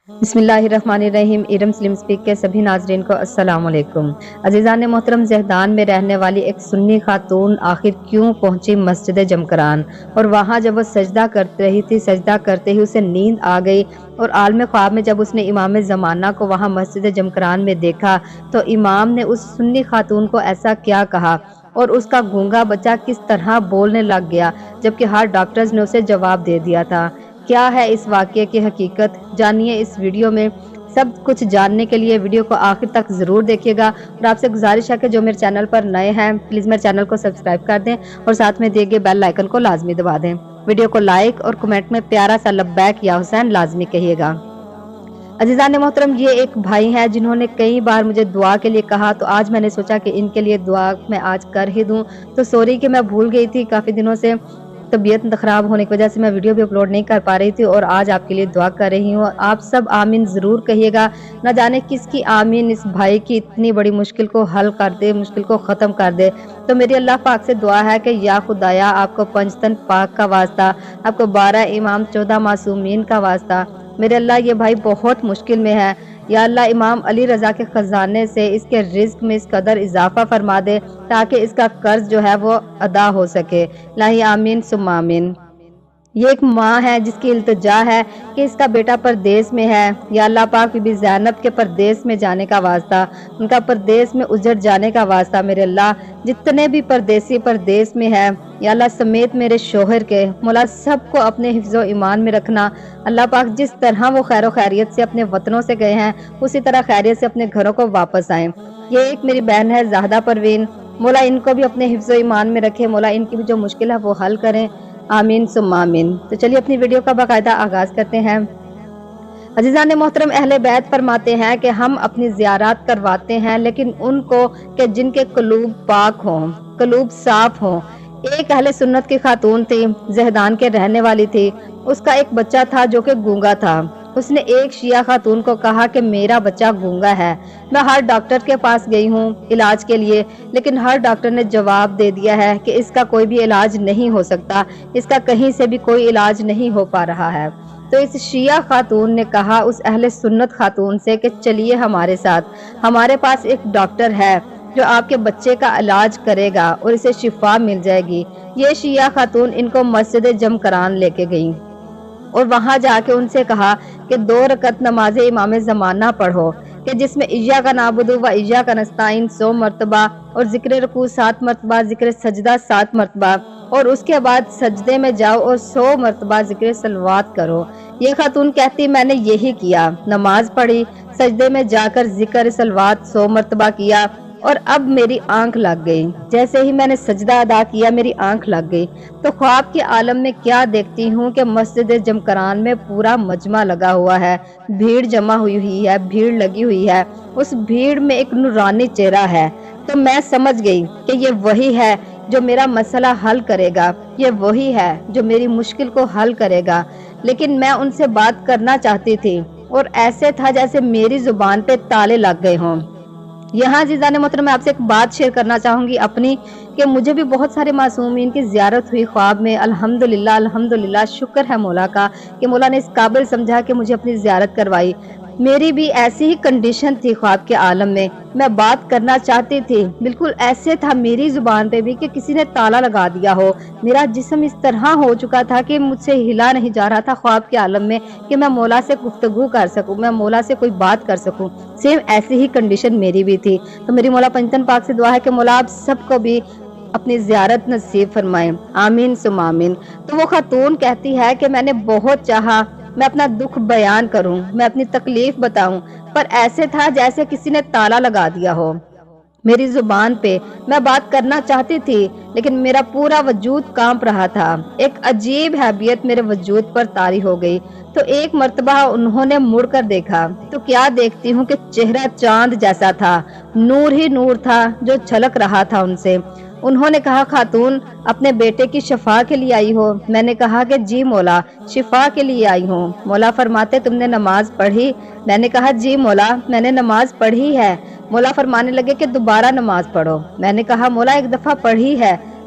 بسم اللہ الرحمن الرحیم۔ ارم سلم سپیک کے سبھی ناظرین کو السلام علیکم۔ عزیزان محترم، زہدان میں رہنے والی ایک سنی خاتون آخر کیوں پہنچی مسجد جمکران، اور وہاں جب وہ سجدہ کر رہی تھی، سجدہ کرتے ہی اسے نیند آ گئی، اور عالم خواب میں جب اس نے امام زمانہ کو وہاں مسجد جمکران میں دیکھا تو امام نے اس سنی خاتون کو ایسا کیا کہا، اور اس کا گونگا بچہ کس طرح بولنے لگ گیا، جبکہ ہر ڈاکٹرز نے اسے جواب دے دیا تھا۔ کیا ہے اس واقعے کی حقیقت، جانیے اس ویڈیو میں۔ سب کچھ جاننے کے لیے ویڈیو کو آخر تک ضرور دیکھیے گا، اور آپ سے گزارش ہے کہ جو میرے چینل پر نئے ہیں پلیز میرے چینل کو سبسکرائب کر دیں اور ساتھ میں دیے گئے بیل آئیکن کو لازمی دبا دیں۔ ویڈیو کو لائک اور کمنٹ میں پیارا سا لبیک یا حسین لازمی کہیے گا۔ عزیزان محترم، یہ ایک بھائی ہیں جنہوں نے کئی بار مجھے دعا کے لیے کہا، تو آج میں نے سوچا کہ ان کے لیے دعا میں آج کر ہی دوں۔ تو سوری کہ میں بھول گئی تھی، کافی دنوں سے طبیعت خراب ہونے کی وجہ سے میں ویڈیو بھی اپلوڈ نہیں کر پا رہی تھی، اور آج آپ کے لیے دعا کر رہی ہوں۔ آپ سب آمین ضرور کہیے گا، نہ جانے کس کی آمین اس بھائی کی اتنی بڑی مشکل کو حل کر دے، مشکل کو ختم کر دے۔ تو میری اللہ پاک سے دعا ہے کہ یا خدایا، آپ کو پنجتن پاک کا واسطہ، آپ کو 12 امام 14 معصومین کا واسطہ، میرے اللہ یہ بھائی بہت مشکل میں ہے، یا اللہ امام علی رضا کے خزانے سے اس کے رزق میں اس قدر اضافہ فرما دے تاکہ اس کا قرض جو ہے وہ ادا ہو سکے۔ الہی آمین ثم آمین۔ یہ ایک ماں ہے جس کی التجا ہے کہ اس کا بیٹا پردیس میں ہے، یا اللہ پاک بی بی زینب کے پردیس میں جانے کا واسطہ، ان کا پردیس میں اجڑ جانے کا واسطہ، میرے اللہ جتنے بھی پردیسی پردیس میں ہے، یا اللہ سمیت میرے شوہر کے، مولا سب کو اپنے حفظ و ایمان میں رکھنا۔ اللہ پاک جس طرح وہ خیر و خیریت سے اپنے وطنوں سے گئے ہیں اسی طرح خیریت سے اپنے گھروں کو واپس آئیں۔ یہ ایک میری بہن ہے زاہدہ پروین، مولا ان کو بھی اپنے حفظ و ایمان میں رکھے، مولا ان کی بھی جو مشکل ہے وہ حل کریں، آمین ثم آمین۔ تو چلیے اپنی ویڈیو کا باقاعدہ آغاز کرتے ہیں۔ عزیزان محترم، اہل بیت فرماتے ہیں کہ ہم اپنی زیارات کرواتے ہیں لیکن ان کو کہ جن کے قلوب پاک ہوں، قلوب صاف ہوں۔ ایک اہل سنت کی خاتون تھی، زہدان کے رہنے والی تھی، اس کا ایک بچہ تھا جو کہ گونگا تھا۔ اس نے ایک شیعہ خاتون کو کہا کہ میرا بچہ گونگا ہے، میں ہر ڈاکٹر کے پاس گئی ہوں علاج کے لیے، لیکن ہر ڈاکٹر نے جواب دے دیا ہے کہ اس کا کوئی بھی علاج نہیں ہو سکتا، اس کا کہیں سے بھی کوئی علاج نہیں ہو پا رہا ہے۔ تو اس شیعہ خاتون نے کہا اس اہل سنت خاتون سے کہ چلیے ہمارے ساتھ، ہمارے پاس ایک ڈاکٹر ہے جو آپ کے بچے کا علاج کرے گا اور اسے شفا مل جائے گی۔ یہ شیعہ خاتون ان کو مسجد جمکران لے کے گئیں، اور وہاں جا کے ان سے کہا کہ 2 رکعت نماز امام زمانہ پڑھو، کہ جس میں ایاک نعبد و ایاک نستعین 100 مرتبہ، اور ذکر رکوع 7 مرتبہ، ذکر سجدہ 7 مرتبہ، اور اس کے بعد سجدے میں جاؤ اور 100 مرتبہ ذکر صلوات کرو۔ یہ خاتون کہتی میں نے یہی کیا، نماز پڑھی، سجدے میں جا کر ذکر صلوات 100 مرتبہ کیا، اور اب میری آنکھ لگ گئی، جیسے ہی میں نے سجدہ ادا کیا میری آنکھ لگ گئی۔ تو خواب کے عالم میں کیا دیکھتی ہوں کہ مسجد جمکران میں پورا مجمع لگا ہوا ہے، بھیڑ جمع ہوئی ہے، بھیڑ لگی ہوئی ہے، اس بھیڑ میں ایک نورانی چہرہ ہے۔ تو میں سمجھ گئی کہ یہ وہی ہے جو میرا مسئلہ حل کرے گا، یہ وہی ہے جو میری مشکل کو حل کرے گا۔ لیکن میں ان سے بات کرنا چاہتی تھی اور ایسے تھا جیسے میری زبان پہ تالے لگ گئے ہوں۔ یہاں عزیزان محترم میں آپ سے ایک بات شیئر کرنا چاہوں گی اپنی، کہ مجھے بھی بہت سارے معصومین کی زیارت ہوئی خواب میں، الحمدللہ الحمدللہ، شکر ہے مولا کا کہ مولا نے اس قابل سمجھا کہ مجھے اپنی زیارت کروائی۔ میری بھی ایسی ہی کنڈیشن تھی خواب کے عالم میں بات کرنا چاہتی تھی، بالکل ایسے تھا میری زبان پہ بھی کہ کسی نے تالا لگا دیا ہو، میرا جسم اس طرح ہو چکا تھا کہ مجھ سے ہلا نہیں جا رہا تھا خواب کے عالم میں کہ میں مولا سے گفتگو کر سکوں، میں مولا سے کوئی بات کر سکوں۔ سیم ایسی ہی کنڈیشن میری بھی تھی۔ تو میری مولا پنجتن پاک سے دعا ہے کہ مولا آپ سب کو بھی اپنی زیارت نصیب فرمائیں، آمین ثم آمین۔ تو وہ خاتون کہتی ہے کہ میں نے بہت چاہا میں اپنا دکھ بیان کروں، میں اپنی تکلیف بتاؤں، پر ایسے تھا جیسے کسی نے تالا لگا دیا ہو میری زبان پہ۔ میں بات کرنا چاہتی تھی لیکن میرا پورا وجود کانپ رہا تھا، ایک عجیب حیبیت میرے وجود پر طاری ہو گئی۔ تو ایک مرتبہ انہوں نے مڑ کر دیکھا تو کیا دیکھتی ہوں کہ چہرہ چاند جیسا تھا، نور ہی نور تھا جو چھلک رہا تھا ان سے۔ انہوں نے کہا خاتون اپنے بیٹے کی شفا کے لیے آئی ہو؟ میں نے کہا کہ جی مولا شفا کے لیے آئی ہوں۔ مولا فرماتے تم نے نماز پڑھی؟ میں نے کہا جی مولا میں نے نماز پڑھی ہے۔ مولا فرمانے لگے کہ دوبارہ نماز پڑھو۔ میں نے کہا مولا ایک دفعہ پڑھی ہے۔